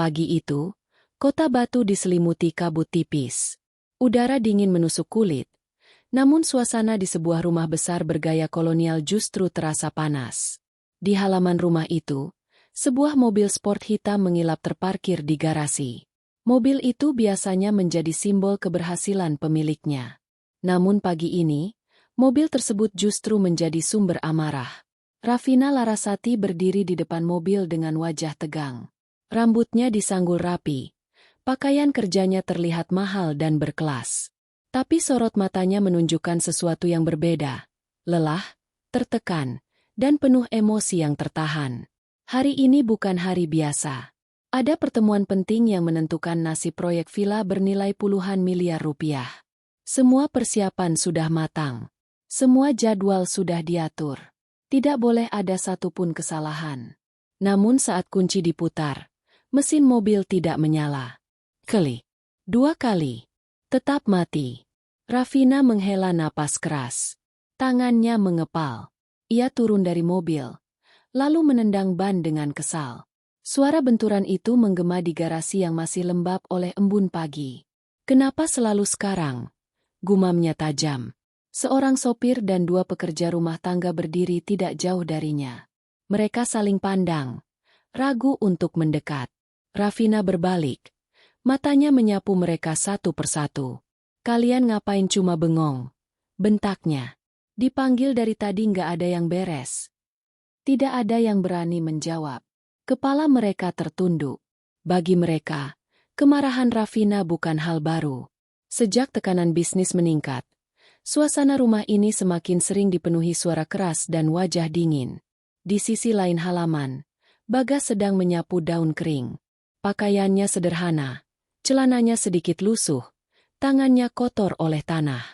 Pagi itu, kota Batu diselimuti kabut tipis. Udara dingin menusuk kulit, namun suasana di sebuah rumah besar bergaya kolonial justru terasa panas. Di halaman rumah itu, sebuah mobil sport hitam mengilap terparkir di garasi. Mobil itu biasanya menjadi simbol keberhasilan pemiliknya. Namun pagi ini, mobil tersebut justru menjadi sumber amarah. Raffina Larasati berdiri di depan mobil dengan wajah tegang. Rambutnya disanggul rapi. Pakaian kerjanya terlihat mahal dan berkelas. Tapi sorot matanya menunjukkan sesuatu yang berbeda. Lelah, tertekan, dan penuh emosi yang tertahan. Hari ini bukan hari biasa. Ada pertemuan penting yang menentukan nasib proyek villa bernilai puluhan miliar rupiah. Semua persiapan sudah matang. Semua jadwal sudah diatur. Tidak boleh ada satupun kesalahan. Namun saat kunci diputar, mesin mobil tidak menyala. Kali. 2 kali. Tetap mati. Raffina menghela napas keras. Tangannya mengepal. Ia turun dari mobil, lalu menendang ban dengan kesal. Suara benturan itu menggema di garasi yang masih lembab oleh embun pagi. Kenapa selalu sekarang? Gumamnya tajam. Seorang sopir dan 2 pekerja rumah tangga berdiri tidak jauh darinya. Mereka saling pandang, ragu untuk mendekat. Raffina berbalik. Matanya menyapu mereka satu persatu. Kalian ngapain cuma bengong? Bentaknya. Dipanggil dari tadi nggak ada yang beres. Tidak ada yang berani menjawab. Kepala mereka tertunduk. Bagi mereka, kemarahan Raffina bukan hal baru. Sejak tekanan bisnis meningkat, suasana rumah ini semakin sering dipenuhi suara keras dan wajah dingin. Di sisi lain halaman, Bagas sedang menyapu daun kering. Pakaiannya sederhana, celananya sedikit lusuh, tangannya kotor oleh tanah.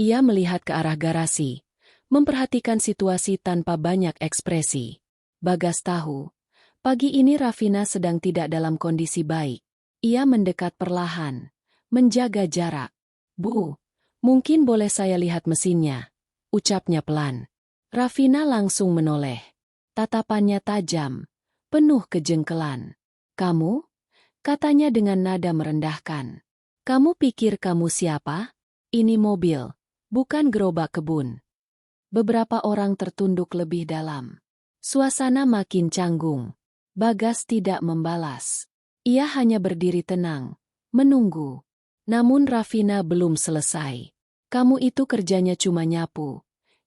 Ia melihat ke arah garasi, memperhatikan situasi tanpa banyak ekspresi. Bagas tahu, pagi ini Raffina sedang tidak dalam kondisi baik. Ia mendekat perlahan, menjaga jarak. Bu, mungkin boleh saya lihat mesinnya, ucapnya pelan. Raffina langsung menoleh. Tatapannya tajam, penuh kejengkelan. Kamu? Katanya dengan nada merendahkan. Kamu pikir kamu siapa? Ini mobil, bukan gerobak kebun. Beberapa orang tertunduk lebih dalam. Suasana makin canggung. Bagas tidak membalas. Ia hanya berdiri tenang, menunggu. Namun Raffina belum selesai. Kamu itu kerjanya cuma nyapu,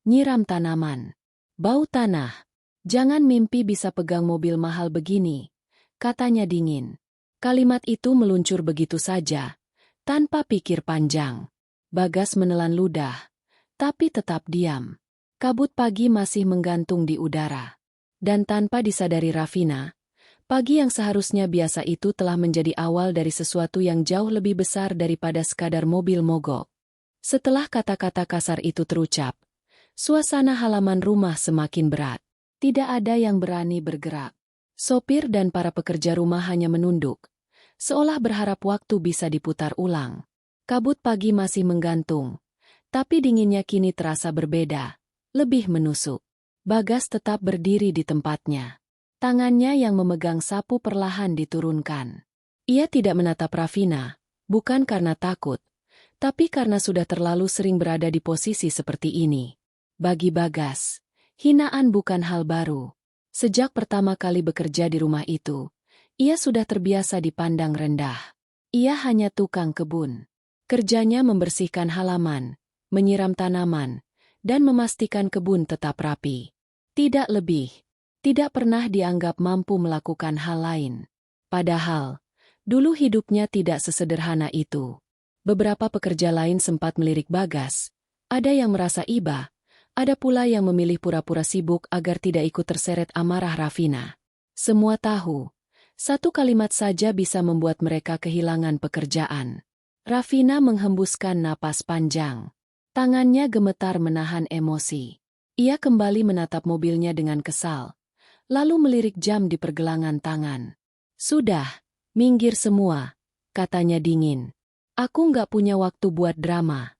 nyiram tanaman, bau tanah. Jangan mimpi bisa pegang mobil mahal begini, katanya dingin. Kalimat itu meluncur begitu saja, tanpa pikir panjang. Bagas menelan ludah, tapi tetap diam. Kabut pagi masih menggantung di udara. Dan tanpa disadari Raffina, pagi yang seharusnya biasa itu telah menjadi awal dari sesuatu yang jauh lebih besar daripada sekadar mobil mogok. Setelah kata-kata kasar itu terucap, suasana halaman rumah semakin berat. Tidak ada yang berani bergerak. Sopir dan para pekerja rumah hanya menunduk, seolah berharap waktu bisa diputar ulang. Kabut pagi masih menggantung, tapi dinginnya kini terasa berbeda, lebih menusuk. Bagas tetap berdiri di tempatnya. Tangannya yang memegang sapu perlahan diturunkan. Ia tidak menatap Raffina, bukan karena takut, tapi karena sudah terlalu sering berada di posisi seperti ini. Bagi Bagas, hinaan bukan hal baru. Sejak pertama kali bekerja di rumah itu, ia sudah terbiasa dipandang rendah. Ia hanya tukang kebun. Kerjanya membersihkan halaman, menyiram tanaman, dan memastikan kebun tetap rapi. Tidak lebih. Tidak pernah dianggap mampu melakukan hal lain. Padahal, dulu hidupnya tidak sesederhana itu. Beberapa pekerja lain sempat melirik Bagas. Ada yang merasa iba, ada pula yang memilih pura-pura sibuk agar tidak ikut terseret amarah Raffina. Semua tahu, satu kalimat saja bisa membuat mereka kehilangan pekerjaan. Raffina menghembuskan napas panjang. Tangannya gemetar menahan emosi. Ia kembali menatap mobilnya dengan kesal, lalu melirik jam di pergelangan tangan. Sudah, minggir semua, katanya dingin. Aku nggak punya waktu buat drama.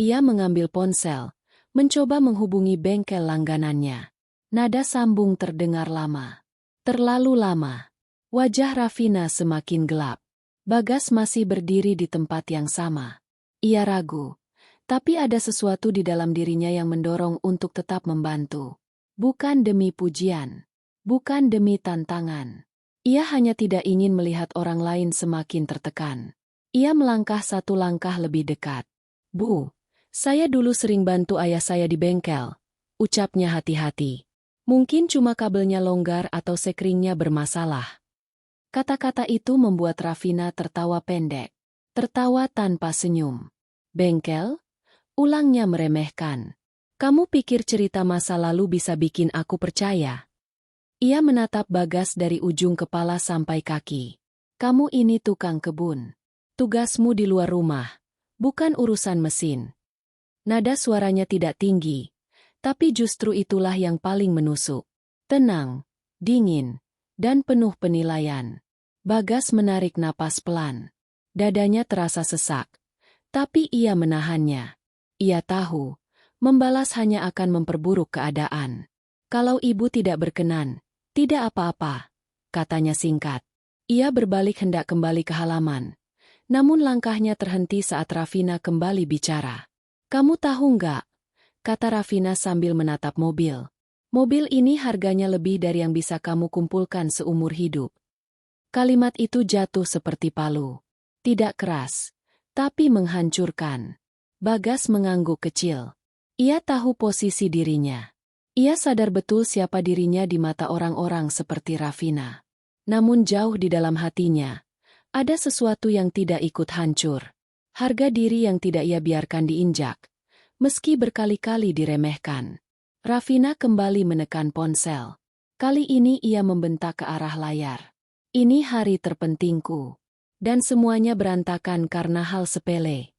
Ia mengambil ponsel, mencoba menghubungi bengkel langganannya. Nada sambung terdengar lama. Terlalu lama. Wajah Rafina semakin gelap. Bagas masih berdiri di tempat yang sama. Ia ragu, tapi ada sesuatu di dalam dirinya yang mendorong untuk tetap membantu. Bukan demi pujian, bukan demi tantangan. Ia hanya tidak ingin melihat orang lain semakin tertekan. Ia melangkah satu langkah lebih dekat. "Bu, saya dulu sering bantu ayah saya di bengkel," ucapnya hati-hati. "Mungkin cuma kabelnya longgar atau sekringnya bermasalah." Kata-kata itu membuat Rafina tertawa pendek. Tertawa tanpa senyum. "Bengkel?" Ulangnya meremehkan. "Kamu pikir cerita masa lalu bisa bikin aku percaya?" Ia menatap Bagas dari ujung kepala sampai kaki. "Kamu ini tukang kebun. Tugasmu di luar rumah, bukan urusan mesin." Nada suaranya tidak tinggi, tapi justru itulah yang paling menusuk. Tenang, dingin, dan penuh penilaian. Bagas menarik napas pelan. Dadanya terasa sesak, tapi ia menahannya. Ia tahu, membalas hanya akan memperburuk keadaan. "Kalau ibu tidak berkenan, tidak apa-apa," katanya singkat. Ia berbalik hendak kembali ke halaman. Namun langkahnya terhenti saat Rafina kembali bicara. "Kamu tahu nggak?" kata Rafina sambil menatap mobil. "Mobil ini harganya lebih dari yang bisa kamu kumpulkan seumur hidup." Kalimat itu jatuh seperti palu. Tidak keras, tapi menghancurkan. Bagas mengangguk kecil. Ia tahu posisi dirinya. Ia sadar betul siapa dirinya di mata orang-orang seperti Rafina. Namun jauh di dalam hatinya, ada sesuatu yang tidak ikut hancur. Harga diri yang tidak ia biarkan diinjak, meski berkali-kali diremehkan. Rafina kembali menekan ponsel. Kali ini ia membentak ke arah layar. "Ini hari terpentingku. Dan semuanya berantakan karena hal sepele."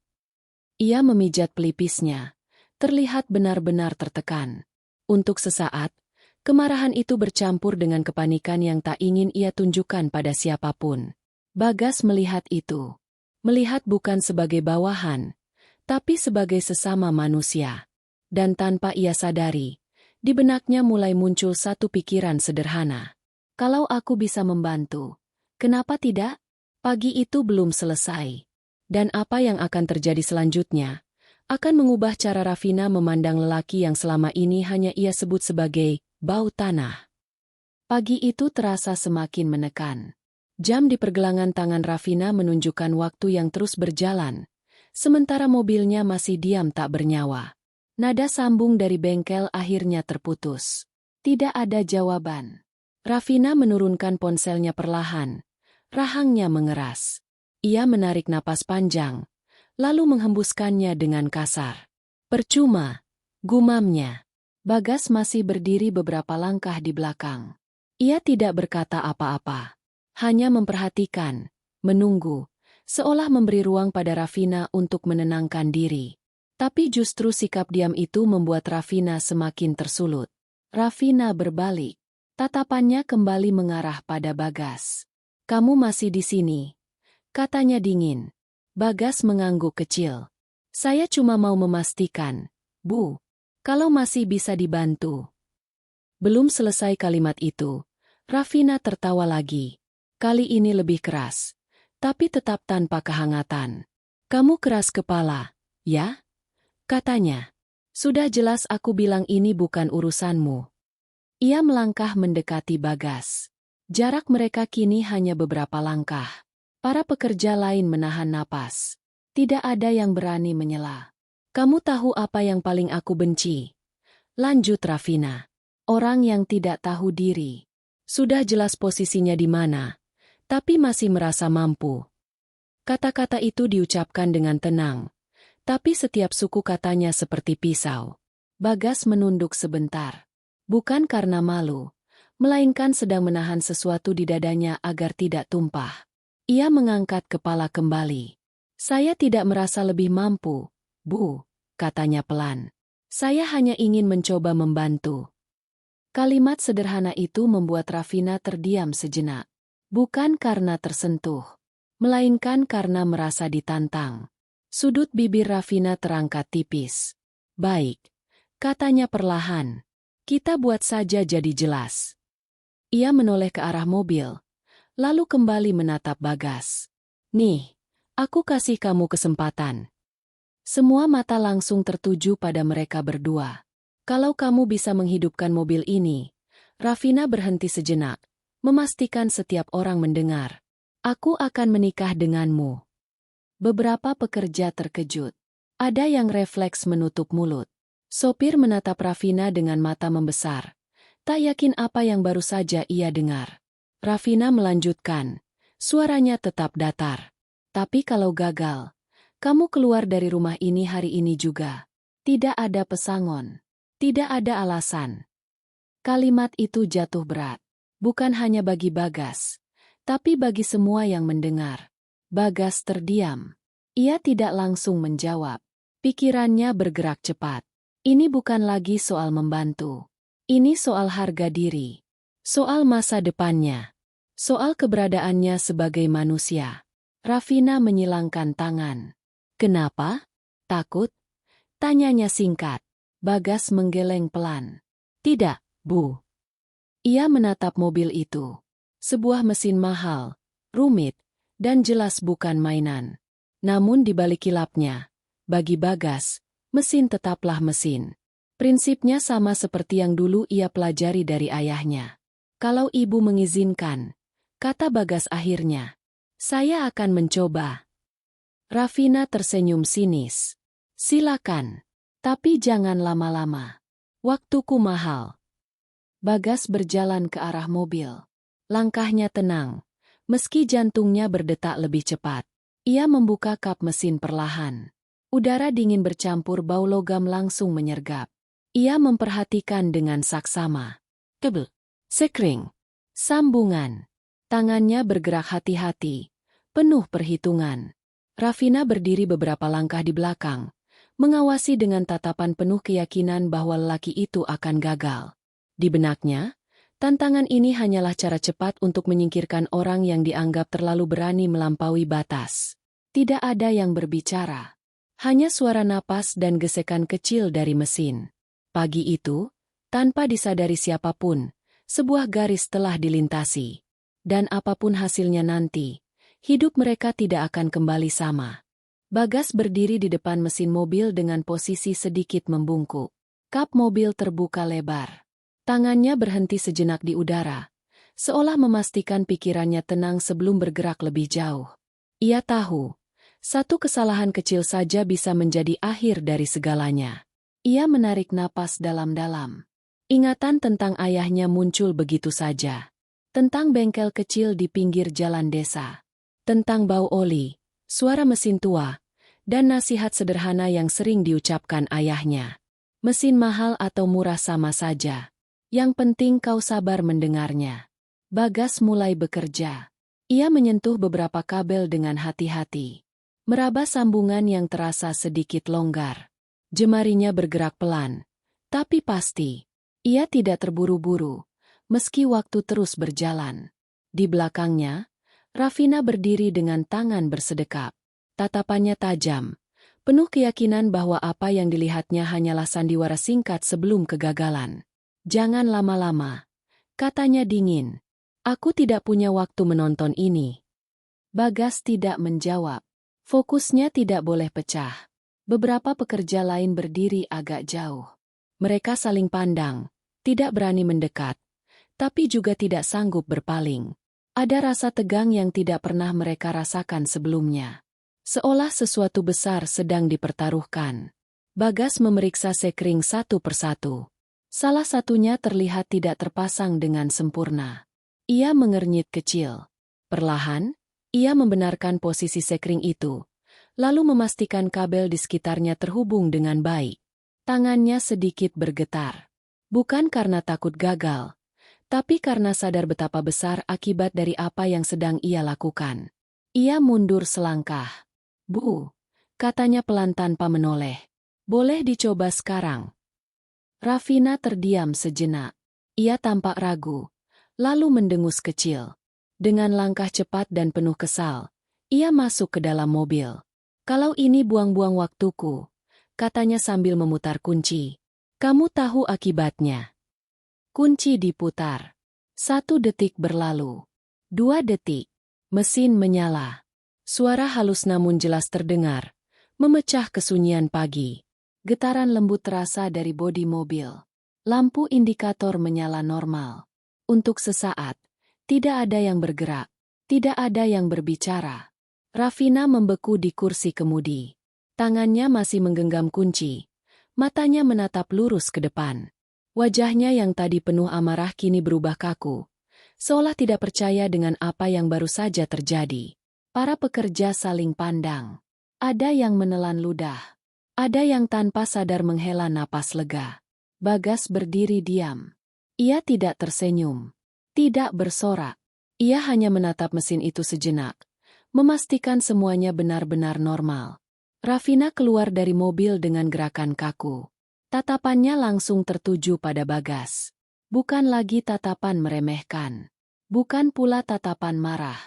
Ia memijat pelipisnya, terlihat benar-benar tertekan. Untuk sesaat, kemarahan itu bercampur dengan kepanikan yang tak ingin ia tunjukkan pada siapapun. Bagas melihat itu. Melihat bukan sebagai bawahan, tapi sebagai sesama manusia. Dan tanpa ia sadari, di benaknya mulai muncul satu pikiran sederhana. "Kalau aku bisa membantu, kenapa tidak?" Pagi itu belum selesai. Dan apa yang akan terjadi selanjutnya akan mengubah cara Rafina memandang lelaki yang selama ini hanya ia sebut sebagai bau tanah. Pagi itu terasa semakin menekan. Jam di pergelangan tangan Rafina menunjukkan waktu yang terus berjalan, sementara mobilnya masih diam tak bernyawa. Nada sambung dari bengkel akhirnya terputus. Tidak ada jawaban. Rafina menurunkan ponselnya perlahan. Rahangnya mengeras. Ia menarik napas panjang, lalu menghembuskannya dengan kasar. "Percuma," gumamnya. Bagas masih berdiri beberapa langkah di belakang. Ia tidak berkata apa-apa. Hanya memperhatikan, menunggu, seolah memberi ruang pada Rafina untuk menenangkan diri. Tapi justru sikap diam itu membuat Rafina semakin tersulut. Rafina berbalik. Tatapannya kembali mengarah pada Bagas. "Kamu masih di sini?" katanya dingin. Bagas mengangguk kecil. "Saya cuma mau memastikan, Bu, kalau masih bisa dibantu." Belum selesai kalimat itu, Rafina tertawa lagi. Kali ini lebih keras, tapi tetap tanpa kehangatan. "Kamu keras kepala, ya?" katanya. "Sudah jelas aku bilang ini bukan urusanmu." Ia melangkah mendekati Bagas. Jarak mereka kini hanya beberapa langkah. Para pekerja lain menahan napas. Tidak ada yang berani menyela. "Kamu tahu apa yang paling aku benci?" lanjut Rafina. "Orang yang tidak tahu diri. Sudah jelas posisinya di mana, tapi masih merasa mampu." Kata-kata itu diucapkan dengan tenang, tapi setiap suku katanya seperti pisau. Bagas menunduk sebentar. Bukan karena malu, melainkan sedang menahan sesuatu di dadanya agar tidak tumpah. Ia mengangkat kepala kembali. "Saya tidak merasa lebih mampu, Bu," katanya pelan. "Saya hanya ingin mencoba membantu." Kalimat sederhana itu membuat Rafina terdiam sejenak. Bukan karena tersentuh, melainkan karena merasa ditantang. Sudut bibir Rafina terangkat tipis. "Baik," katanya perlahan. "Kita buat saja jadi jelas." Ia menoleh ke arah mobil, lalu kembali menatap Bagas. "Nih, aku kasih kamu kesempatan." Semua mata langsung tertuju pada mereka berdua. "Kalau kamu bisa menghidupkan mobil ini," Rafina berhenti sejenak, memastikan setiap orang mendengar. "Aku akan menikah denganmu." Beberapa pekerja terkejut. Ada yang refleks menutup mulut. Sopir menatap Rafina dengan mata membesar. Tak yakin apa yang baru saja ia dengar. Rafina melanjutkan. Suaranya tetap datar. "Tapi kalau gagal, kamu keluar dari rumah ini hari ini juga." Tidak ada pesangon. Tidak ada alasan. Kalimat itu jatuh berat. Bukan hanya bagi Bagas, tapi bagi semua yang mendengar. Bagas terdiam. Ia tidak langsung menjawab. Pikirannya bergerak cepat. Ini bukan lagi soal membantu. Ini soal harga diri. Soal masa depannya. Soal keberadaannya sebagai manusia. Rafina menyilangkan tangan. "Kenapa? Takut?" tanyanya singkat. Bagas menggeleng pelan. "Tidak, Bu." Ia menatap mobil itu. Sebuah mesin mahal, rumit, dan jelas bukan mainan. Namun di balik kilapnya, bagi Bagas, mesin tetaplah mesin. Prinsipnya sama seperti yang dulu ia pelajari dari ayahnya. "Kalau ibu mengizinkan," kata Bagas akhirnya, "saya akan mencoba." Rafina tersenyum sinis. "Silakan. Tapi jangan lama-lama. Waktuku mahal." Bagas berjalan ke arah mobil. Langkahnya tenang, meski jantungnya berdetak lebih cepat. Ia membuka kap mesin perlahan. Udara dingin bercampur bau logam langsung menyergap. Ia memperhatikan dengan saksama. Kabel, sekring, sambungan. Tangannya bergerak hati-hati, penuh perhitungan. Rafina berdiri beberapa langkah di belakang, mengawasi dengan tatapan penuh keyakinan bahwa lelaki itu akan gagal. Di benaknya, tantangan ini hanyalah cara cepat untuk menyingkirkan orang yang dianggap terlalu berani melampaui batas. Tidak ada yang berbicara. Hanya suara napas dan gesekan kecil dari mesin. Pagi itu, tanpa disadari siapapun, sebuah garis telah dilintasi. Dan apapun hasilnya nanti, hidup mereka tidak akan kembali sama. Bagas berdiri di depan mesin mobil dengan posisi sedikit membungkuk. Kap mobil terbuka lebar. Tangannya berhenti sejenak di udara, seolah memastikan pikirannya tenang sebelum bergerak lebih jauh. Ia tahu, satu kesalahan kecil saja bisa menjadi akhir dari segalanya. Ia menarik napas dalam-dalam. Ingatan tentang ayahnya muncul begitu saja. Tentang bengkel kecil di pinggir jalan desa. Tentang bau oli, suara mesin tua, dan nasihat sederhana yang sering diucapkan ayahnya. "Mesin mahal atau murah sama saja. Yang penting kau sabar mendengarnya." Bagas mulai bekerja. Ia menyentuh beberapa kabel dengan hati-hati. Meraba sambungan yang terasa sedikit longgar. Jemarinya bergerak pelan, tapi pasti. Ia tidak terburu-buru, meski waktu terus berjalan. Di belakangnya, Rafina berdiri dengan tangan bersedekap. Tatapannya tajam, penuh keyakinan bahwa apa yang dilihatnya hanyalah sandiwara singkat sebelum kegagalan. "Jangan lama-lama," katanya dingin. "Aku tidak punya waktu menonton ini." Bagas tidak menjawab. Fokusnya tidak boleh pecah. Beberapa pekerja lain berdiri agak jauh. Mereka saling pandang, tidak berani mendekat, tapi juga tidak sanggup berpaling. Ada rasa tegang yang tidak pernah mereka rasakan sebelumnya. Seolah sesuatu besar sedang dipertaruhkan. Bagas memeriksa sekring satu persatu. Salah satunya terlihat tidak terpasang dengan sempurna. Ia mengernyit kecil. Perlahan, ia membenarkan posisi sekring itu, lalu memastikan kabel di sekitarnya terhubung dengan baik. Tangannya sedikit bergetar. Bukan karena takut gagal, tapi karena sadar betapa besar akibat dari apa yang sedang ia lakukan. Ia mundur selangkah. "Bu," katanya pelan tanpa menoleh. "Boleh dicoba sekarang?" Rafina terdiam sejenak. Ia tampak ragu, lalu mendengus kecil. Dengan langkah cepat dan penuh kesal, ia masuk ke dalam mobil. "Kalau ini buang-buang waktuku," katanya sambil memutar kunci. "Kamu tahu akibatnya." Kunci diputar. 1 detik berlalu. 2 detik. Mesin menyala. Suara halus namun jelas terdengar, memecah kesunyian pagi. Getaran lembut terasa dari bodi mobil. Lampu indikator menyala normal. Untuk sesaat, tidak ada yang bergerak, tidak ada yang berbicara. Rafina membeku di kursi kemudi. Tangannya masih menggenggam kunci. Matanya menatap lurus ke depan. Wajahnya yang tadi penuh amarah kini berubah kaku, seolah tidak percaya dengan apa yang baru saja terjadi. Para pekerja saling pandang. Ada yang menelan ludah. Ada yang tanpa sadar menghela napas lega. Bagas berdiri diam. Ia tidak tersenyum. Tidak bersorak. Ia hanya menatap mesin itu sejenak, memastikan semuanya benar-benar normal. Rafina keluar dari mobil dengan gerakan kaku. Tatapannya langsung tertuju pada Bagas. Bukan lagi tatapan meremehkan. Bukan pula tatapan marah.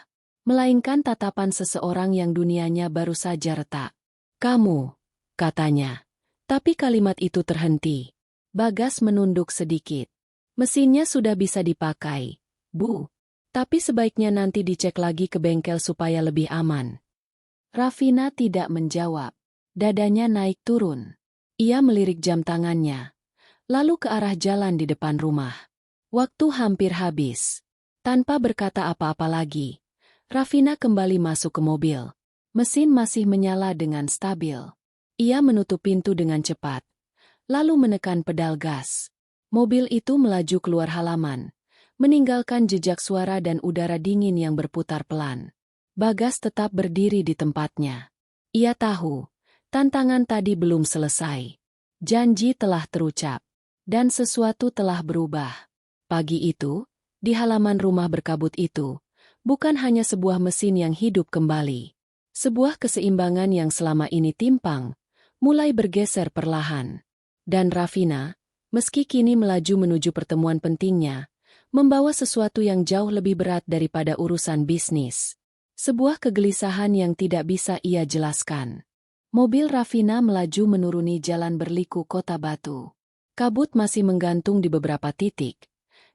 Melainkan tatapan seseorang yang dunianya baru saja retak. "Kamu," katanya. Tapi kalimat itu terhenti. Bagas menunduk sedikit. "Mesinnya sudah bisa dipakai, Bu. Tapi sebaiknya nanti dicek lagi ke bengkel supaya lebih aman." Rafina tidak menjawab. Dadanya naik turun. Ia melirik jam tangannya, lalu ke arah jalan di depan rumah. Waktu hampir habis. Tanpa berkata apa-apa lagi, Rafina kembali masuk ke mobil. Mesin masih menyala dengan stabil. Ia menutup pintu dengan cepat, lalu menekan pedal gas. Mobil itu melaju keluar halaman, meninggalkan jejak suara dan udara dingin yang berputar pelan. Bagas tetap berdiri di tempatnya. Ia tahu, tantangan tadi belum selesai. Janji telah terucap, dan sesuatu telah berubah. Pagi itu, di halaman rumah berkabut itu, bukan hanya sebuah mesin yang hidup kembali. Sebuah keseimbangan yang selama ini timpang, mulai bergeser perlahan. Dan Rafina, meski kini melaju menuju pertemuan pentingnya, membawa sesuatu yang jauh lebih berat daripada urusan bisnis. Sebuah kegelisahan yang tidak bisa ia jelaskan. Mobil Rafina melaju menuruni jalan berliku Kota Batu. Kabut masih menggantung di beberapa titik,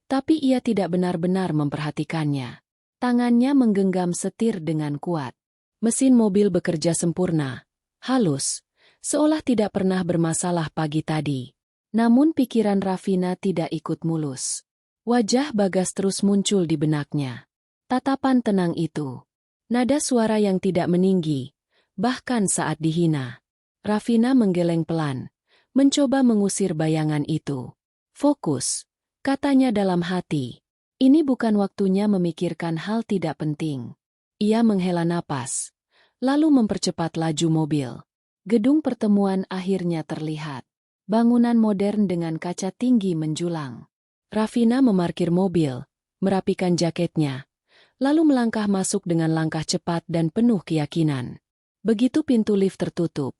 tapi ia tidak benar-benar memperhatikannya. Tangannya menggenggam setir dengan kuat. Mesin mobil bekerja sempurna, halus, seolah tidak pernah bermasalah pagi tadi. Namun pikiran Rafina tidak ikut mulus. Wajah Bagas terus muncul di benaknya. Tatapan tenang itu. Nada suara yang tidak meninggi, bahkan saat dihina. Rafina menggeleng pelan, mencoba mengusir bayangan itu. "Fokus," katanya dalam hati. Ini bukan waktunya memikirkan hal tidak penting. Ia menghela napas, lalu mempercepat laju mobil. Gedung pertemuan akhirnya terlihat. Bangunan modern dengan kaca tinggi menjulang. Rafina memarkir mobil, merapikan jaketnya, lalu melangkah masuk dengan langkah cepat dan penuh keyakinan. Begitu pintu lift tertutup,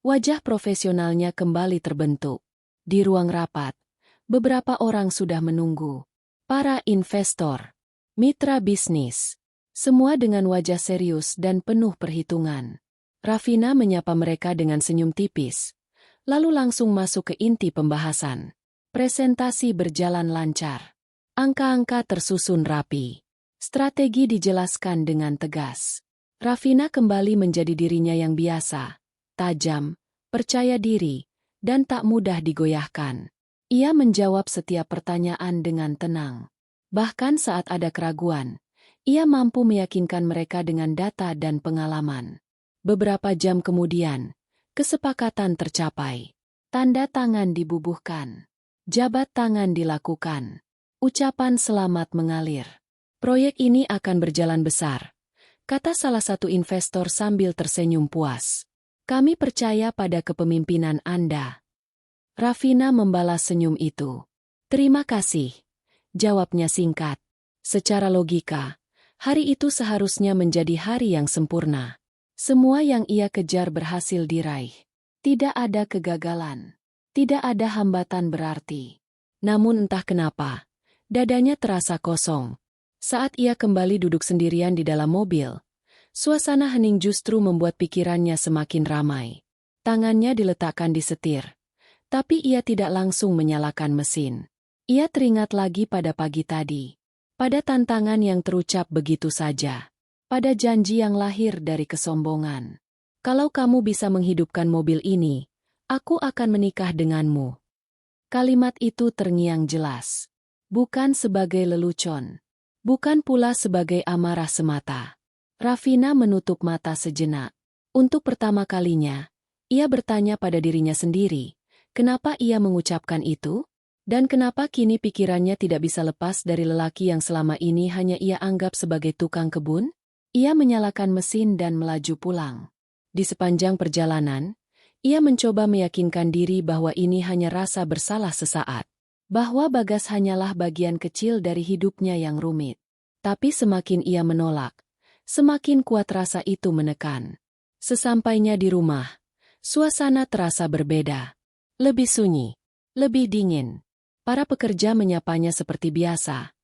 wajah profesionalnya kembali terbentuk. Di ruang rapat, beberapa orang sudah menunggu. Para investor, mitra bisnis, semua dengan wajah serius dan penuh perhitungan. Rafina menyapa mereka dengan senyum tipis, lalu langsung masuk ke inti pembahasan. Presentasi berjalan lancar. Angka-angka tersusun rapi. Strategi dijelaskan dengan tegas. Rafina kembali menjadi dirinya yang biasa, tajam, percaya diri, dan tak mudah digoyahkan. Ia menjawab setiap pertanyaan dengan tenang. Bahkan saat ada keraguan, ia mampu meyakinkan mereka dengan data dan pengalaman. Beberapa jam kemudian, kesepakatan tercapai. Tanda tangan dibubuhkan. Jabat tangan dilakukan. Ucapan selamat mengalir. "Proyek ini akan berjalan besar," kata salah satu investor sambil tersenyum puas. "Kami percaya pada kepemimpinan Anda." Rafina membalas senyum itu. "Terima kasih," jawabnya singkat. Secara logika, hari itu seharusnya menjadi hari yang sempurna. Semua yang ia kejar berhasil diraih. Tidak ada kegagalan. Tidak ada hambatan berarti. Namun entah kenapa, dadanya terasa kosong. Saat ia kembali duduk sendirian di dalam mobil, suasana hening justru membuat pikirannya semakin ramai. Tangannya diletakkan di setir, tapi ia tidak langsung menyalakan mesin. Ia teringat lagi pada pagi tadi. Pada tantangan yang terucap begitu saja. Pada janji yang lahir dari kesombongan. Kalau kamu bisa menghidupkan mobil ini, aku akan menikah denganmu. Kalimat itu terngiang jelas. Bukan sebagai lelucon. Bukan pula sebagai amarah semata. Rafina menutup mata sejenak. Untuk pertama kalinya, ia bertanya pada dirinya sendiri, kenapa ia mengucapkan itu? Dan kenapa kini pikirannya tidak bisa lepas dari lelaki yang selama ini hanya ia anggap sebagai tukang kebun? Ia menyalakan mesin dan melaju pulang. Di sepanjang perjalanan, ia mencoba meyakinkan diri bahwa ini hanya rasa bersalah sesaat. Bahwa Bagas hanyalah bagian kecil dari hidupnya yang rumit. Tapi semakin ia menolak, semakin kuat rasa itu menekan. Sesampainya di rumah, suasana terasa berbeda. Lebih sunyi, lebih dingin. Para pekerja menyapanya seperti biasa.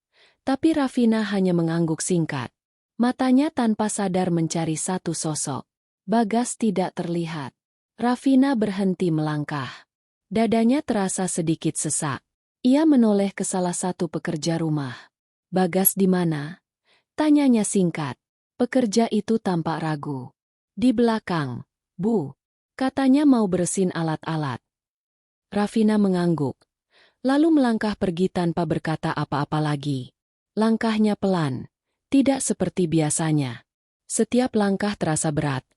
Tapi Rafina hanya mengangguk singkat. Matanya tanpa sadar mencari satu sosok. Bagas tidak terlihat. Rafina berhenti melangkah. Dadanya terasa sedikit sesak. Ia menoleh ke salah satu pekerja rumah. Bagas di mana? Tanyanya singkat. Pekerja itu tampak ragu. Di belakang, Bu. Katanya mau beresin alat-alat. Rafina mengangguk. Lalu melangkah pergi tanpa berkata apa-apa lagi. Langkahnya pelan. Tidak seperti biasanya. Setiap langkah terasa berat.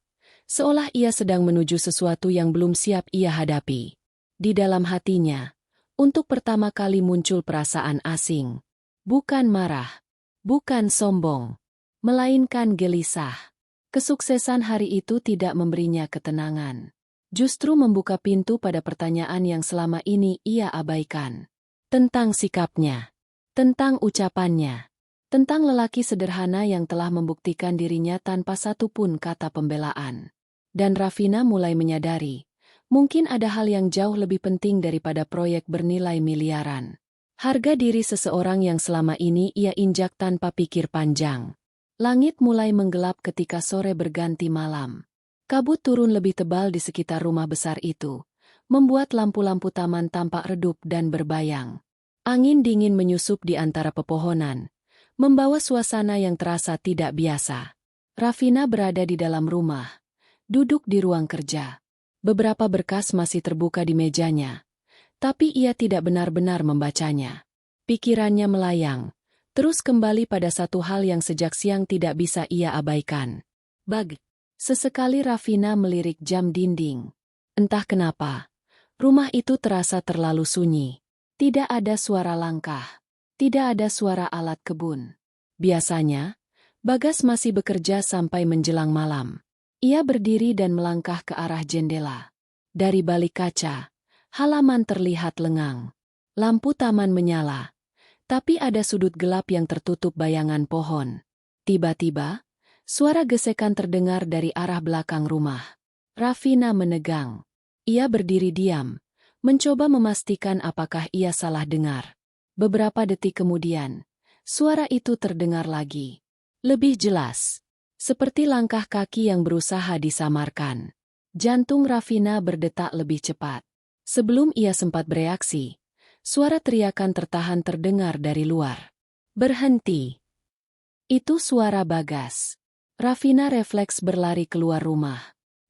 Seolah ia sedang menuju sesuatu yang belum siap ia hadapi. Di dalam hatinya, untuk pertama kali muncul perasaan asing. Bukan marah, bukan sombong, melainkan gelisah. Kesuksesan hari itu tidak memberinya ketenangan. Justru membuka pintu pada pertanyaan yang selama ini ia abaikan. Tentang sikapnya, tentang ucapannya, tentang lelaki sederhana yang telah membuktikan dirinya tanpa satupun kata pembelaan. Dan Rafina mulai menyadari, mungkin ada hal yang jauh lebih penting daripada proyek bernilai miliaran. Harga diri seseorang yang selama ini ia injak tanpa pikir panjang. Langit mulai menggelap ketika sore berganti malam. Kabut turun lebih tebal di sekitar rumah besar itu, membuat lampu-lampu taman tampak redup dan berbayang. Angin dingin menyusup di antara pepohonan, membawa suasana yang terasa tidak biasa. Rafina berada di dalam rumah, duduk di ruang kerja. Beberapa berkas masih terbuka di mejanya, tapi ia tidak benar-benar membacanya. Pikirannya melayang, terus kembali pada satu hal yang sejak siang tidak bisa ia abaikan. Sesekali Rafina melirik jam dinding. Entah kenapa, rumah itu terasa terlalu sunyi. Tidak ada suara langkah, tidak ada suara alat kebun. Biasanya, Bagas masih bekerja sampai menjelang malam. Ia berdiri dan melangkah ke arah jendela. Dari balik kaca, halaman terlihat lengang. Lampu taman menyala. Tapi ada sudut gelap yang tertutup bayangan pohon. Tiba-tiba, suara gesekan terdengar dari arah belakang rumah. Rafina menegang. Ia berdiri diam, mencoba memastikan apakah ia salah dengar. Beberapa detik kemudian, suara itu terdengar lagi. Lebih jelas, seperti langkah kaki yang berusaha disamarkan. Jantung Rafina berdetak lebih cepat. Sebelum ia sempat bereaksi, suara teriakan tertahan terdengar dari luar. Berhenti. Itu suara Bagas. Rafina refleks berlari keluar rumah.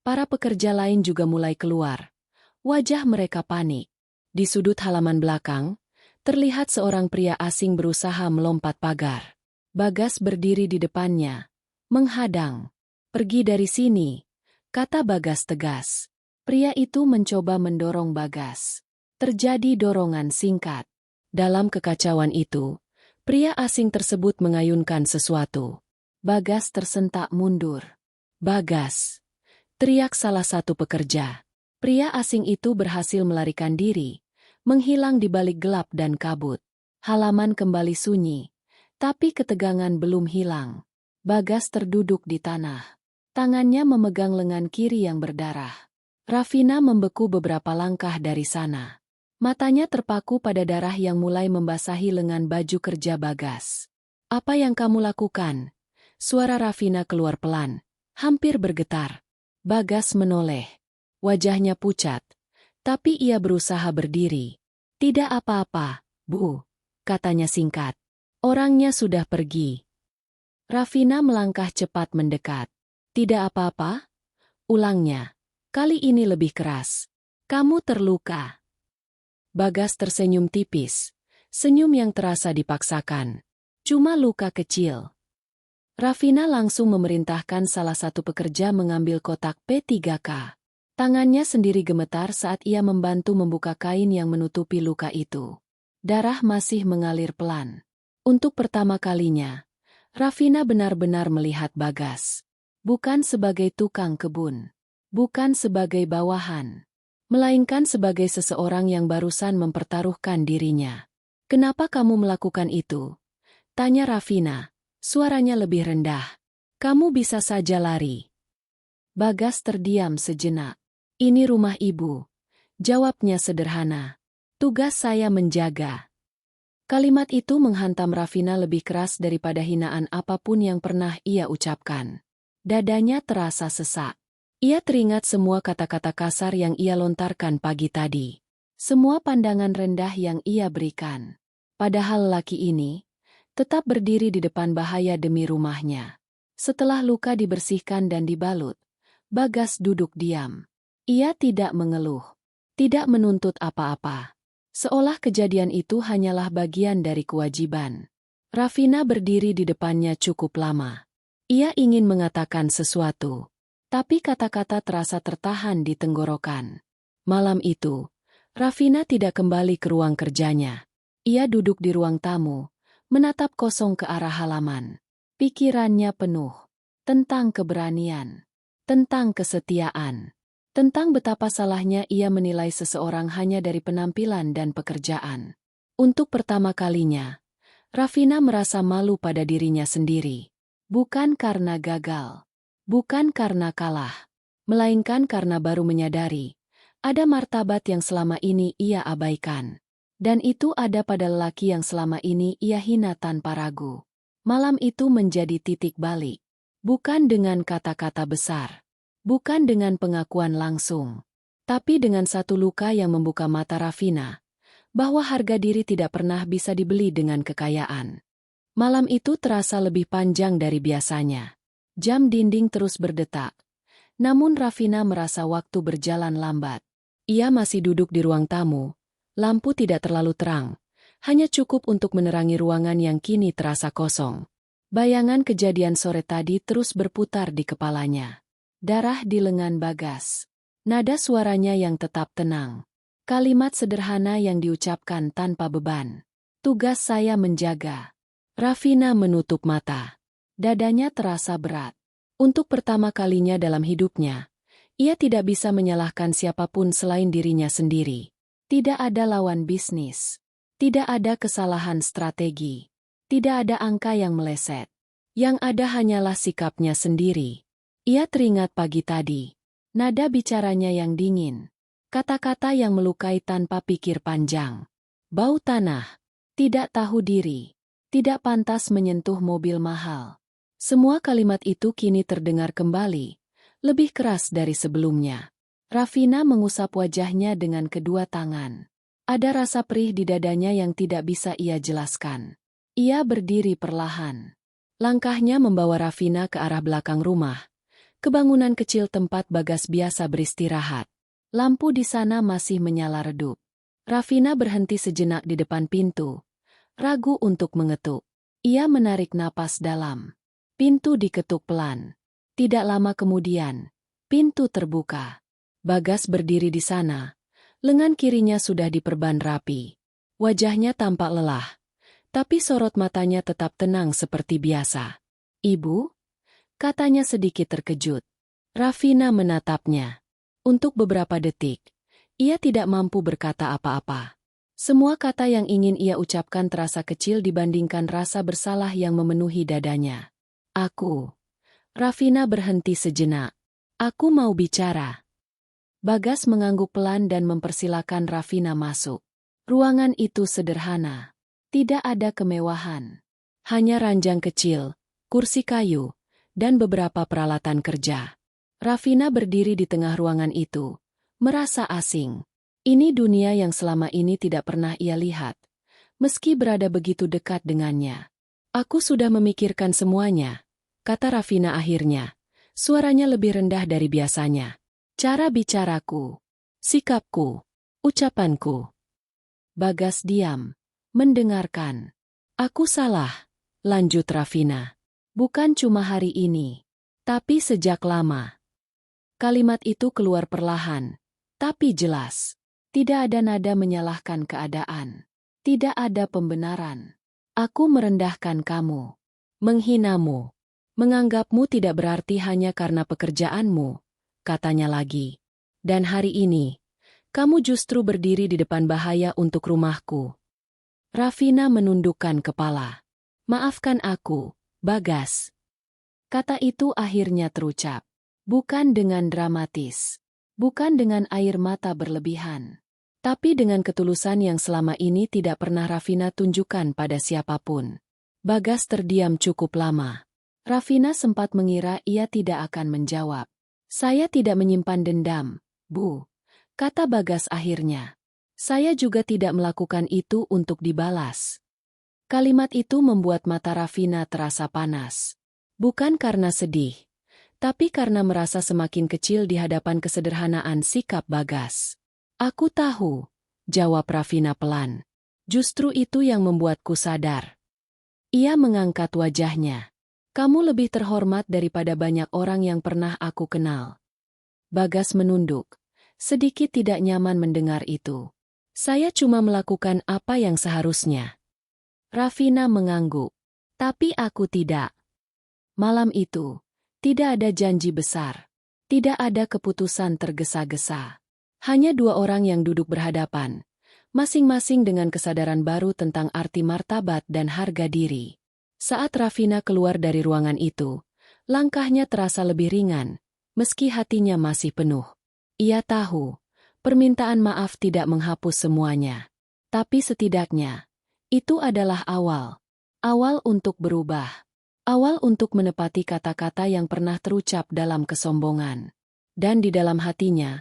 Para pekerja lain juga mulai keluar. Wajah mereka panik. Di sudut halaman belakang, terlihat seorang pria asing berusaha melompat pagar. Bagas berdiri di depannya, menghadang. "Pergi dari sini," kata Bagas tegas. Pria itu mencoba mendorong Bagas. Terjadi dorongan singkat. Dalam kekacauan itu, pria asing tersebut mengayunkan sesuatu. Bagas tersentak mundur. "Bagas!" teriak salah satu pekerja. Pria asing itu berhasil melarikan diri, menghilang di balik gelap dan kabut. Halaman kembali sunyi, tapi ketegangan belum hilang. Bagas terduduk di tanah. Tangannya memegang lengan kiri yang berdarah. Rafina membeku beberapa langkah dari sana. Matanya terpaku pada darah yang mulai membasahi lengan baju kerja Bagas. "Apa yang kamu lakukan?" Suara Rafina keluar pelan, hampir bergetar. Bagas menoleh. Wajahnya pucat, tapi ia berusaha berdiri. "Tidak apa-apa, Bu," katanya singkat. Orangnya sudah pergi. Rafina melangkah cepat mendekat. Tidak apa-apa? Ulangnya. Kali ini lebih keras. Kamu terluka. Bagas tersenyum tipis. Senyum yang terasa dipaksakan. Cuma luka kecil. Rafina langsung memerintahkan salah satu pekerja mengambil kotak P3K. Tangannya sendiri gemetar saat ia membantu membuka kain yang menutupi luka itu. Darah masih mengalir pelan. Untuk pertama kalinya, Rafina benar-benar melihat Bagas. Bukan sebagai tukang kebun. Bukan sebagai bawahan. Melainkan sebagai seseorang yang barusan mempertaruhkan dirinya. Kenapa kamu melakukan itu? Tanya Rafina. Suaranya lebih rendah. Kamu bisa saja lari. Bagas terdiam sejenak. Ini rumah ibu. Jawabnya sederhana. Tugas saya menjaga. Kalimat itu menghantam Rafina lebih keras daripada hinaan apapun yang pernah ia ucapkan. Dadanya terasa sesak. Ia teringat semua kata-kata kasar yang ia lontarkan pagi tadi. Semua pandangan rendah yang ia berikan. Padahal laki ini tetap berdiri di depan bahaya demi rumahnya. Setelah luka dibersihkan dan dibalut, Bagas duduk diam. Ia tidak mengeluh, tidak menuntut apa-apa. Seolah kejadian itu hanyalah bagian dari kewajiban. Rafina berdiri di depannya cukup lama. Ia ingin mengatakan sesuatu, tapi kata-kata terasa tertahan di tenggorokan. Malam itu, Rafina tidak kembali ke ruang kerjanya. Ia duduk di ruang tamu, menatap kosong ke arah halaman. Pikirannya penuh tentang keberanian, tentang kesetiaan, tentang betapa salahnya ia menilai seseorang hanya dari penampilan dan pekerjaan. Untuk pertama kalinya, Rafina merasa malu pada dirinya sendiri. Bukan karena gagal, bukan karena kalah, melainkan karena baru menyadari ada martabat yang selama ini ia abaikan. Dan itu ada pada lelaki yang selama ini ia hina tanpa ragu. Malam itu menjadi titik balik. Bukan dengan kata-kata besar. Bukan dengan pengakuan langsung. Tapi dengan satu luka yang membuka mata Rafina. Bahwa harga diri tidak pernah bisa dibeli dengan kekayaan. Malam itu terasa lebih panjang dari biasanya. Jam dinding terus berdetak. Namun Rafina merasa waktu berjalan lambat. Ia masih duduk di ruang tamu. Lampu tidak terlalu terang, hanya cukup untuk menerangi ruangan yang kini terasa kosong. Bayangan kejadian sore tadi terus berputar di kepalanya. Darah di lengan Bagas. Nada suaranya yang tetap tenang. Kalimat sederhana yang diucapkan tanpa beban. Tugas saya menjaga. Rafina menutup mata. Dadanya terasa berat. Untuk pertama kalinya dalam hidupnya, ia tidak bisa menyalahkan siapapun selain dirinya sendiri. Tidak ada lawan bisnis. Tidak ada kesalahan strategi. Tidak ada angka yang meleset. Yang ada hanyalah sikapnya sendiri. Ia teringat pagi tadi. Nada bicaranya yang dingin. Kata-kata yang melukai tanpa pikir panjang. Bau tanah. Tidak tahu diri. Tidak pantas menyentuh mobil mahal. Semua kalimat itu kini terdengar kembali. Lebih keras dari sebelumnya. Rafina mengusap wajahnya dengan kedua tangan. Ada rasa perih di dadanya yang tidak bisa ia jelaskan. Ia berdiri perlahan. Langkahnya membawa Rafina ke arah belakang rumah. Ke bangunan kecil tempat Bagas biasa beristirahat. Lampu di sana masih menyala redup. Rafina berhenti sejenak di depan pintu. Ragu untuk mengetuk. Ia menarik napas dalam. Pintu diketuk pelan. Tidak lama kemudian, pintu terbuka. Bagas berdiri di sana. Lengan kirinya sudah diperban rapi. Wajahnya tampak lelah. Tapi sorot matanya tetap tenang seperti biasa. Ibu? Katanya sedikit terkejut. Rafina menatapnya. Untuk beberapa detik, ia tidak mampu berkata apa-apa. Semua kata yang ingin ia ucapkan terasa kecil dibandingkan rasa bersalah yang memenuhi dadanya. Aku. Rafina berhenti sejenak. Aku mau bicara. Bagas mengangguk pelan dan mempersilakan Rafina masuk. Ruangan itu sederhana. Tidak ada kemewahan. Hanya ranjang kecil, kursi kayu, dan beberapa peralatan kerja. Rafina berdiri di tengah ruangan itu, merasa asing. Ini dunia yang selama ini tidak pernah ia lihat, meski berada begitu dekat dengannya. Aku sudah memikirkan semuanya, kata Rafina akhirnya. Suaranya lebih rendah dari biasanya. Cara bicaraku, sikapku, ucapanku. Bagas diam, mendengarkan. Aku salah, lanjut Rafina. Bukan cuma hari ini, tapi sejak lama. Kalimat itu keluar perlahan, tapi jelas. Tidak ada nada menyalahkan keadaan. Tidak ada pembenaran. Aku merendahkan kamu, menghinamu, menganggapmu tidak berarti hanya karena pekerjaanmu, katanya lagi. Dan hari ini, kamu justru berdiri di depan bahaya untuk rumahku. Rafina menundukkan kepala. Maafkan aku, Bagas. Kata itu akhirnya terucap. Bukan dengan dramatis. Bukan dengan air mata berlebihan. Tapi dengan ketulusan yang selama ini tidak pernah Rafina tunjukkan pada siapapun. Bagas terdiam cukup lama. Rafina sempat mengira ia tidak akan menjawab. Saya tidak menyimpan dendam, Bu, kata Bagas akhirnya. Saya juga tidak melakukan itu untuk dibalas. Kalimat itu membuat mata Rafina terasa panas. Bukan karena sedih, tapi karena merasa semakin kecil di hadapan kesederhanaan sikap Bagas. Aku tahu, jawab Rafina pelan. Justru itu yang membuatku sadar. Ia mengangkat wajahnya. Kamu lebih terhormat daripada banyak orang yang pernah aku kenal. Bagas menunduk. Sedikit tidak nyaman mendengar itu. Saya cuma melakukan apa yang seharusnya. Rafina mengangguk. Tapi aku tidak. Malam itu, tidak ada janji besar. Tidak ada keputusan tergesa-gesa. Hanya dua orang yang duduk berhadapan, masing-masing dengan kesadaran baru tentang arti martabat dan harga diri. Saat Rafina keluar dari ruangan itu, langkahnya terasa lebih ringan, meski hatinya masih penuh. Ia tahu, permintaan maaf tidak menghapus semuanya. Tapi setidaknya, itu adalah awal. Awal untuk berubah. Awal untuk menepati kata-kata yang pernah terucap dalam kesombongan. Dan di dalam hatinya,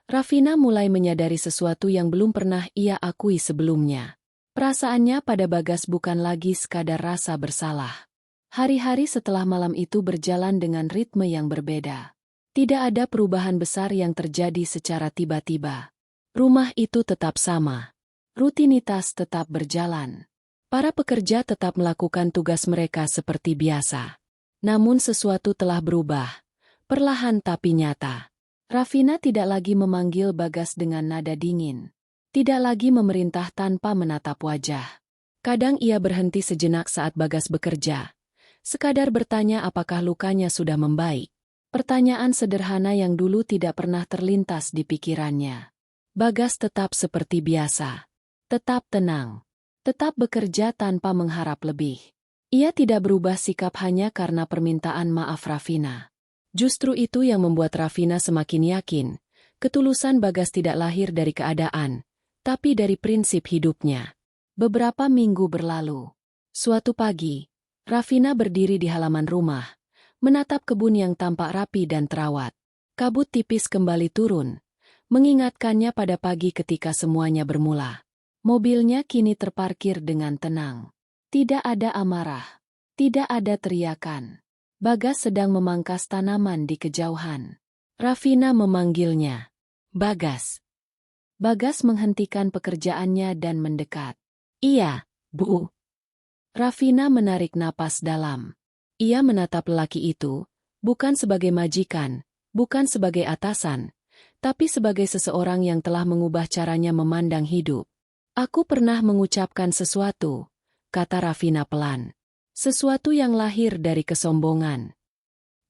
Rafina mulai menyadari sesuatu yang belum pernah ia akui sebelumnya. Perasaannya pada Bagas bukan lagi sekadar rasa bersalah. Hari-hari setelah malam itu berjalan dengan ritme yang berbeda. Tidak ada perubahan besar yang terjadi secara tiba-tiba. Rumah itu tetap sama. Rutinitas tetap berjalan. Para pekerja tetap melakukan tugas mereka seperti biasa. Namun sesuatu telah berubah. Perlahan tapi nyata. Rafina tidak lagi memanggil Bagas dengan nada dingin. Tidak lagi memerintah tanpa menatap wajah. Kadang ia berhenti sejenak saat Bagas bekerja. Sekadar bertanya apakah lukanya sudah membaik. Pertanyaan sederhana yang dulu tidak pernah terlintas di pikirannya. Bagas tetap seperti biasa. Tetap tenang. Tetap bekerja tanpa mengharap lebih. Ia tidak berubah sikap hanya karena permintaan maaf Rafina. Justru itu yang membuat Rafina semakin yakin, ketulusan Bagas tidak lahir dari keadaan, tapi dari prinsip hidupnya. Beberapa minggu berlalu. Suatu pagi, Rafina berdiri di halaman rumah, menatap kebun yang tampak rapi dan terawat. Kabut tipis kembali turun, mengingatkannya pada pagi ketika semuanya bermula. Mobilnya kini terparkir dengan tenang. Tidak ada amarah, tidak ada teriakan. Bagas sedang memangkas tanaman di kejauhan. Rafina memanggilnya. Bagas. Bagas menghentikan pekerjaannya dan mendekat. Iya, Bu. Rafina menarik napas dalam. Ia menatap lelaki itu, bukan sebagai majikan, bukan sebagai atasan, tapi sebagai seseorang yang telah mengubah caranya memandang hidup. Aku pernah mengucapkan sesuatu, kata Rafina pelan. Sesuatu yang lahir dari kesombongan.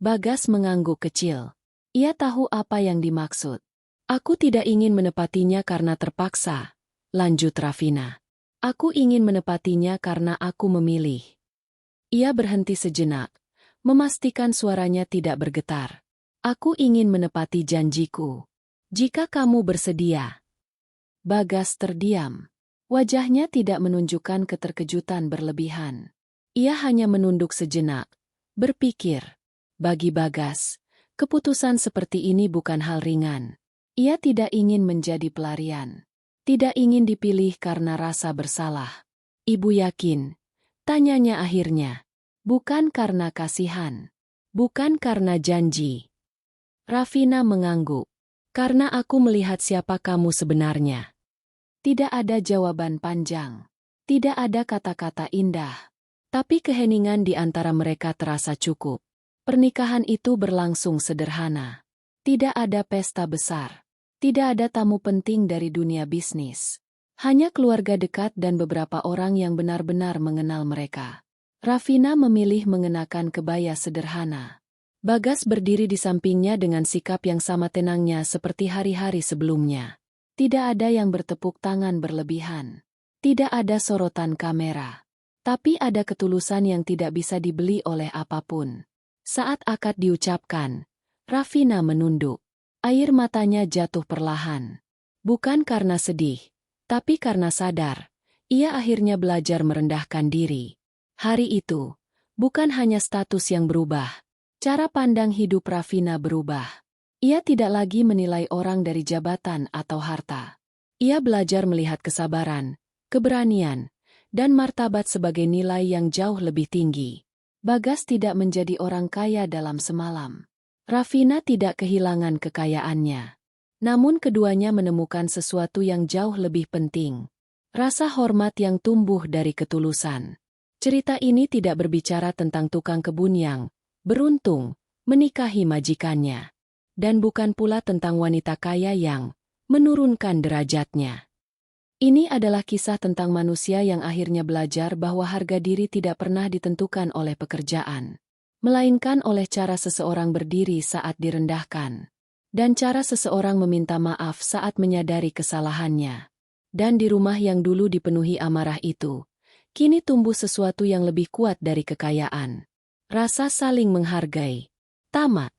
Bagas mengangguk kecil. Ia tahu apa yang dimaksud. Aku tidak ingin menepatinya karena terpaksa, lanjut Rafina. Aku ingin menepatinya karena aku memilih. Ia berhenti sejenak, memastikan suaranya tidak bergetar. Aku ingin menepati janjiku. Jika kamu bersedia. Bagas terdiam. Wajahnya tidak menunjukkan keterkejutan berlebihan. Ia hanya menunduk sejenak, berpikir. Bagi Bagas, keputusan seperti ini bukan hal ringan. Ia tidak ingin menjadi pelarian. Tidak ingin dipilih karena rasa bersalah. Ibu yakin, Tanyanya akhirnya. Bukan karena kasihan. Bukan karena janji. Rafina mengangguk. Karena aku melihat siapa kamu sebenarnya. Tidak ada jawaban panjang. Tidak ada kata-kata indah. Tapi keheningan di antara mereka terasa cukup. Pernikahan itu berlangsung sederhana. Tidak ada pesta besar. Tidak ada tamu penting dari dunia bisnis. Hanya keluarga dekat dan beberapa orang yang benar-benar mengenal mereka. Rafina memilih mengenakan kebaya sederhana. Bagas berdiri di sampingnya dengan sikap yang sama tenangnya seperti hari-hari sebelumnya. Tidak ada yang bertepuk tangan berlebihan. Tidak ada sorotan kamera. Tapi ada ketulusan yang tidak bisa dibeli oleh apapun. Saat akad diucapkan, Rafina menunduk. Air matanya jatuh perlahan. Bukan karena sedih, tapi karena sadar. Ia akhirnya belajar merendahkan diri. Hari itu, bukan hanya status yang berubah. Cara pandang hidup Rafina berubah. Ia tidak lagi menilai orang dari jabatan atau harta. Ia belajar melihat kesabaran, keberanian, dan martabat sebagai nilai yang jauh lebih tinggi. Bagas tidak menjadi orang kaya dalam semalam. Rafina tidak kehilangan kekayaannya. Namun keduanya menemukan sesuatu yang jauh lebih penting. Rasa hormat yang tumbuh dari ketulusan. Cerita ini tidak berbicara tentang tukang kebun yang beruntung menikahi majikannya. Dan bukan pula tentang wanita kaya yang menurunkan derajatnya. Ini adalah kisah tentang manusia yang akhirnya belajar bahwa harga diri tidak pernah ditentukan oleh pekerjaan, melainkan oleh cara seseorang berdiri saat direndahkan, dan cara seseorang meminta maaf saat menyadari kesalahannya. Dan di rumah yang dulu dipenuhi amarah itu, kini tumbuh sesuatu yang lebih kuat dari kekayaan. Rasa saling menghargai. Tamat.